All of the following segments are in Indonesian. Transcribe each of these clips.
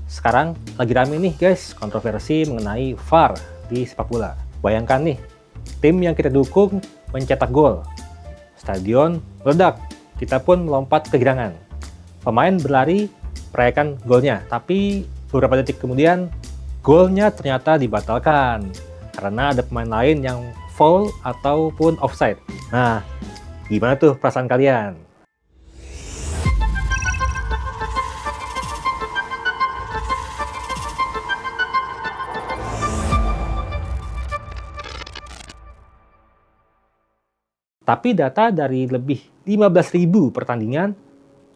Sekarang lagi rame nih guys kontroversi mengenai VAR di sepak bola. Bayangkan nih, tim yang kita dukung mencetak gol. Stadion meledak, kita pun melompat kegirangan. Pemain berlari merayakan golnya, tapi beberapa detik kemudian golnya ternyata dibatalkan karena ada pemain lain yang foul ataupun offside. Nah, gimana tuh perasaan kalian? Tapi data dari lebih 15.000 pertandingan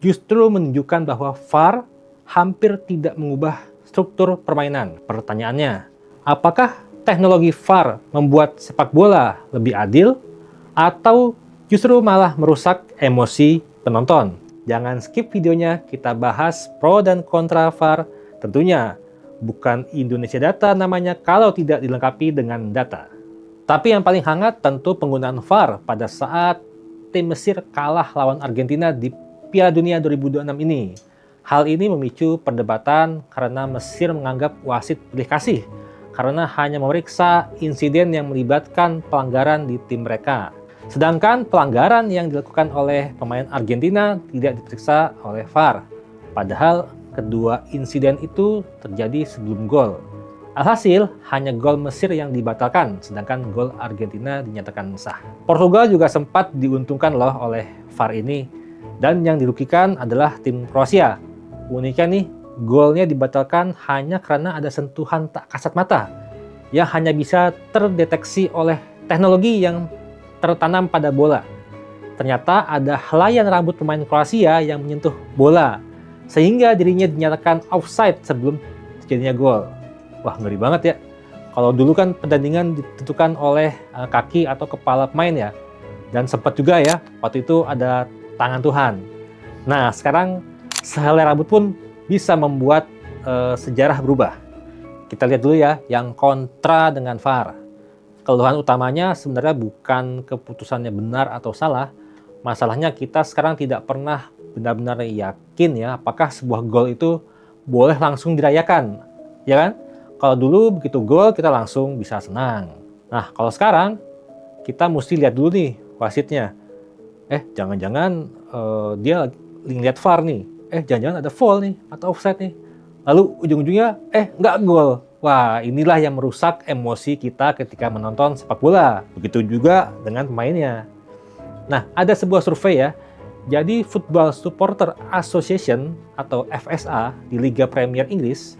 justru menunjukkan bahwa VAR hampir tidak mengubah struktur permainan. Pertanyaannya, apakah teknologi VAR membuat sepak bola lebih adil atau justru malah merusak emosi penonton? Jangan skip videonya, kita bahas pro dan kontra VAR. Tentunya bukan Indonesia Data namanya kalau tidak dilengkapi dengan data. Tapi yang paling hangat tentu penggunaan VAR pada saat tim Mesir kalah lawan Argentina di Piala Dunia 2026 ini. Hal ini memicu perdebatan karena Mesir menganggap wasit pilih kasih karena hanya memeriksa insiden yang melibatkan pelanggaran di tim mereka. Sedangkan pelanggaran yang dilakukan oleh pemain Argentina tidak diperiksa oleh VAR. Padahal kedua insiden itu terjadi sebelum gol. Alhasil, hanya gol Mesir yang dibatalkan, sedangkan gol Argentina dinyatakan sah. Portugal juga sempat diuntungkan loh oleh VAR ini, dan yang dirugikan adalah tim Kroasia. Uniknya nih, golnya dibatalkan hanya karena ada sentuhan tak kasat mata, yang hanya bisa terdeteksi oleh teknologi yang tertanam pada bola. Ternyata ada helaian rambut pemain Kroasia yang menyentuh bola, sehingga dirinya dinyatakan offside sebelum terjadinya gol. Wah, ngeri banget ya. Kalau dulu kan pertandingan ditentukan oleh kaki atau kepala pemain ya. Dan sempat juga ya, waktu itu ada tangan Tuhan. Nah, sekarang sehelai rambut pun bisa membuat sejarah berubah. Kita lihat dulu ya, yang kontra dengan VAR. Keluhan utamanya sebenarnya bukan keputusannya benar atau salah. Masalahnya kita sekarang tidak pernah benar-benar yakin ya, apakah sebuah gol itu boleh langsung dirayakan. Ya kan? Kalau dulu begitu gol kita langsung bisa senang. Nah, kalau sekarang kita mesti lihat dulu nih wasitnya. Jangan-jangan dia lihat VAR nih. Jangan-jangan ada foul nih atau offside nih. Lalu ujung-ujungnya nggak gol. Wah, inilah yang merusak emosi kita ketika menonton sepak bola. Begitu juga dengan pemainnya. Nah, ada sebuah survei ya. Jadi Football Supporter Association atau FSA di Liga Premier Inggris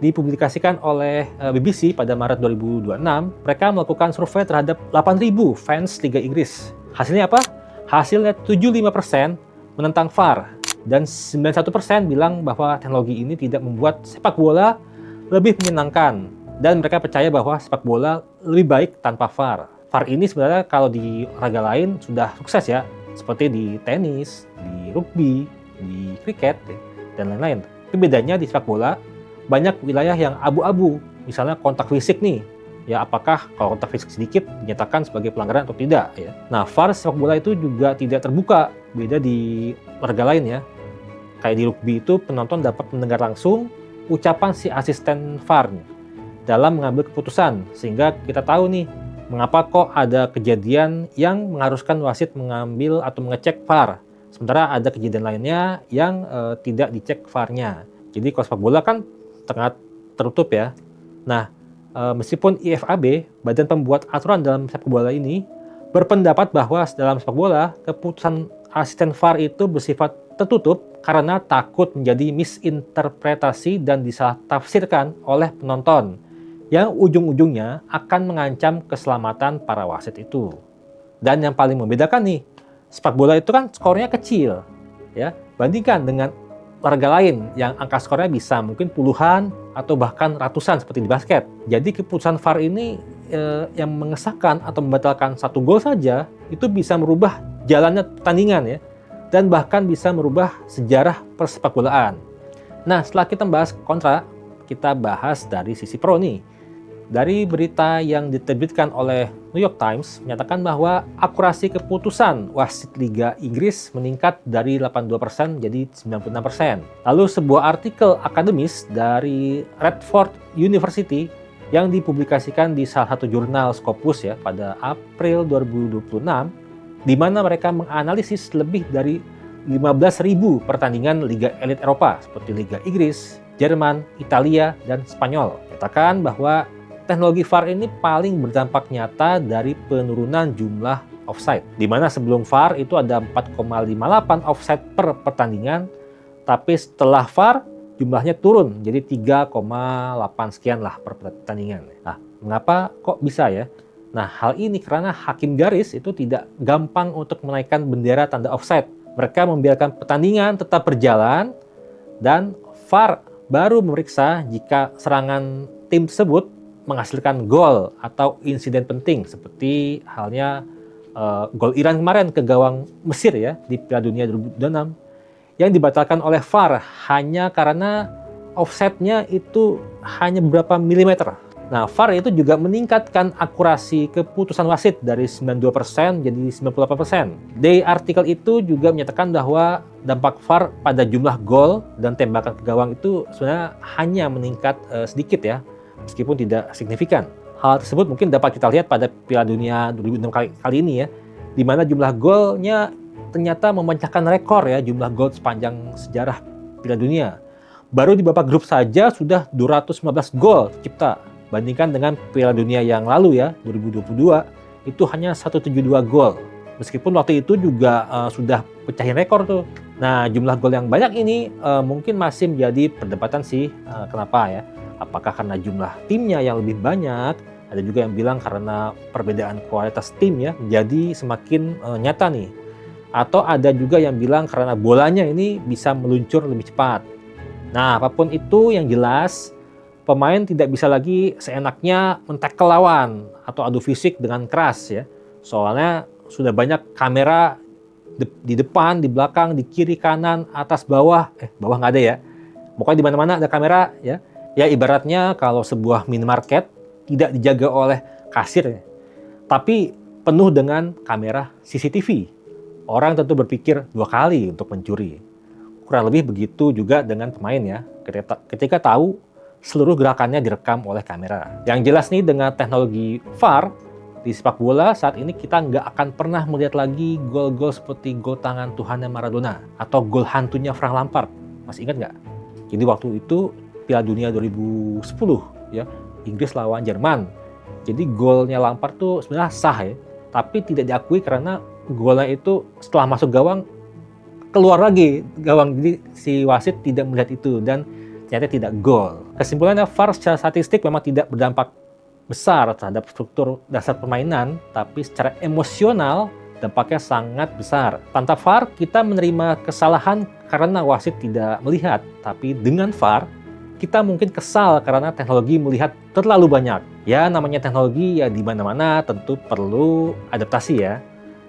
dipublikasikan oleh BBC pada Maret 2026, mereka melakukan survei terhadap 8.000 fans Liga Inggris. Hasilnya apa? Hasilnya 75% menentang VAR dan 91% bilang bahwa teknologi ini tidak membuat sepak bola lebih menyenangkan dan mereka percaya bahwa sepak bola lebih baik tanpa VAR. VAR ini sebenarnya kalau di olahraga lain sudah sukses ya, seperti di tenis, di rugby, di kriket, dan lain-lain. Tapi bedanya di sepak bola banyak wilayah yang abu-abu, misalnya kontak fisik nih. Ya, apakah kalau kontak fisik sedikit dinyatakan sebagai pelanggaran atau tidak ya. Nah, VAR sepak bola itu juga tidak terbuka, beda di olahraga lain ya. Kayak di rugby itu penonton dapat mendengar langsung ucapan si asisten VAR nih, dalam mengambil keputusan, sehingga kita tahu nih mengapa kok ada kejadian yang mengharuskan wasit mengambil atau mengecek VAR, sementara ada kejadian lainnya yang tidak dicek VAR-nya. Jadi kalau sepak bola kan sangat tertutup ya. Nah, meskipun IFAB, badan pembuat aturan dalam sepak bola ini, berpendapat bahwa dalam sepak bola, keputusan asisten VAR itu bersifat tertutup karena takut menjadi misinterpretasi dan disalah tafsirkan oleh penonton, yang ujung-ujungnya akan mengancam keselamatan para wasit itu. Dan yang paling membedakan nih, sepak bola itu kan skornya kecil, ya, bandingkan dengan olahraga lain yang angka skornya bisa mungkin puluhan atau bahkan ratusan seperti di basket. Jadi keputusan VAR ini yang mengesahkan atau membatalkan satu gol saja itu bisa merubah jalannya pertandingan ya, dan bahkan bisa merubah sejarah persepakbolaan. Nah, setelah kita membahas kontra, kita bahas dari sisi pro nih. Dari berita yang diterbitkan oleh New York Times menyatakan bahwa akurasi keputusan wasit Liga Inggris meningkat dari 82% jadi 96%. Lalu sebuah artikel akademis dari Radford University yang dipublikasikan di salah satu jurnal Scopus ya pada April 2026, di mana mereka menganalisis lebih dari 15.000 pertandingan Liga Elit Eropa seperti Liga Inggris, Jerman, Italia, dan Spanyol. Menyatakan bahwa teknologi VAR ini paling berdampak nyata dari penurunan jumlah offside. Di mana sebelum VAR itu ada 4,58 offside per pertandingan, tapi setelah VAR jumlahnya turun jadi 3,8 sekian lah per pertandingan. Nah, mengapa kok bisa ya? Nah, hal ini karena hakim garis itu tidak gampang untuk menaikkan bendera tanda offside. Mereka membiarkan pertandingan tetap berjalan dan VAR baru memeriksa jika serangan tim tersebut menghasilkan gol atau insiden penting seperti halnya gol Iran kemarin ke gawang Mesir ya di Piala Dunia 2026 yang dibatalkan oleh VAR hanya karena offside-nya itu hanya beberapa milimeter. Nah, VAR itu juga meningkatkan akurasi keputusan wasit dari 92% jadi 98%. Di artikel itu juga menyatakan bahwa dampak VAR pada jumlah gol dan tembakan ke gawang itu sebenarnya hanya meningkat sedikit ya, meskipun tidak signifikan. Hal tersebut mungkin dapat kita lihat pada Piala Dunia 2006 kali ini ya, di mana jumlah golnya ternyata memecahkan rekor ya, jumlah gol sepanjang sejarah Piala Dunia. Baru di babak grup saja sudah 215 gol tercipta. Bandingkan dengan Piala Dunia yang lalu ya, 2022, itu hanya 172 gol. Meskipun waktu itu juga sudah pecahin rekor tuh. Nah, jumlah gol yang banyak ini mungkin masih menjadi perdebatan sih, kenapa ya. Apakah karena jumlah timnya yang lebih banyak, ada juga yang bilang karena perbedaan kualitas tim ya, menjadi semakin nyata nih. Atau ada juga yang bilang karena bolanya ini bisa meluncur lebih cepat. Nah, apapun itu yang jelas, pemain tidak bisa lagi seenaknya men-tackle lawan atau adu fisik dengan keras ya. Soalnya sudah banyak kamera di depan, di belakang, di kiri, kanan, atas, bawah. Bawah nggak ada ya. Pokoknya di mana-mana ada kamera ya. Ya ibaratnya kalau sebuah minimarket tidak dijaga oleh kasir ya, tapi penuh dengan kamera CCTV. Orang tentu berpikir 2 kali untuk mencuri. Kurang lebih begitu juga dengan pemain ya. Ketika tahu seluruh gerakannya direkam oleh kamera. Yang jelas nih dengan teknologi VAR di sepak bola saat ini kita nggak akan pernah melihat lagi gol-gol seperti gol tangan Tuhannya Maradona atau gol hantunya Frank Lampard. Masih ingat nggak? Jadi waktu itu Piala Dunia 2010 ya, Inggris lawan Jerman. Jadi golnya Lampard tuh sebenarnya sah ya, tapi tidak diakui karena golnya itu setelah masuk gawang keluar lagi gawang. Jadi si wasit tidak melihat itu dan ternyata tidak gol. Kesimpulannya VAR secara statistik memang tidak berdampak besar terhadap struktur dasar permainan, tapi secara emosional dampaknya sangat besar. Tanpa VAR kita menerima kesalahan karena wasit tidak melihat, tapi dengan VAR kita mungkin kesal karena teknologi melihat terlalu banyak. Ya namanya teknologi ya di mana-mana tentu perlu adaptasi ya.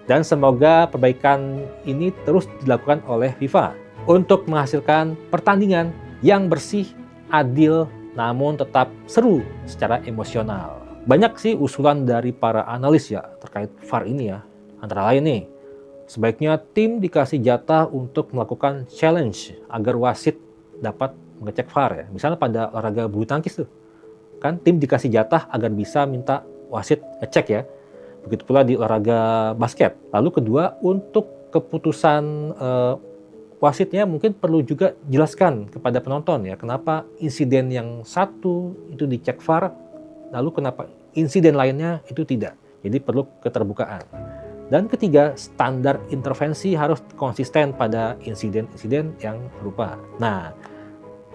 Dan semoga perbaikan ini terus dilakukan oleh FIFA untuk menghasilkan pertandingan yang bersih, adil, namun tetap seru secara emosional. Banyak sih usulan dari para analis ya terkait VAR ini ya. Antara lain nih, sebaiknya tim dikasih jatah untuk melakukan challenge agar wasit dapat mengecek VAR ya. Misalnya pada olahraga bulu tangkis tuh, kan tim dikasih jatah agar bisa minta wasit ngecek ya. Begitu pula di olahraga basket. Lalu kedua, untuk keputusan wasitnya mungkin perlu juga jelaskan kepada penonton ya, kenapa insiden yang satu itu dicek VAR, lalu kenapa insiden lainnya itu tidak. Jadi perlu keterbukaan. Dan ketiga, standar intervensi harus konsisten pada insiden-insiden yang serupa. Nah,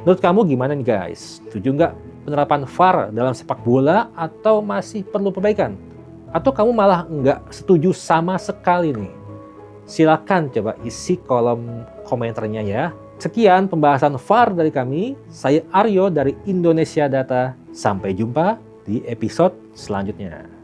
menurut kamu gimana nih guys? Setuju nggak penerapan VAR dalam sepak bola atau masih perlu perbaikan? Atau kamu malah nggak setuju sama sekali nih? Silakan coba isi kolom komentarnya ya. Sekian pembahasan VAR dari kami. Saya Aryo dari Indonesia Data. Sampai jumpa di episode selanjutnya.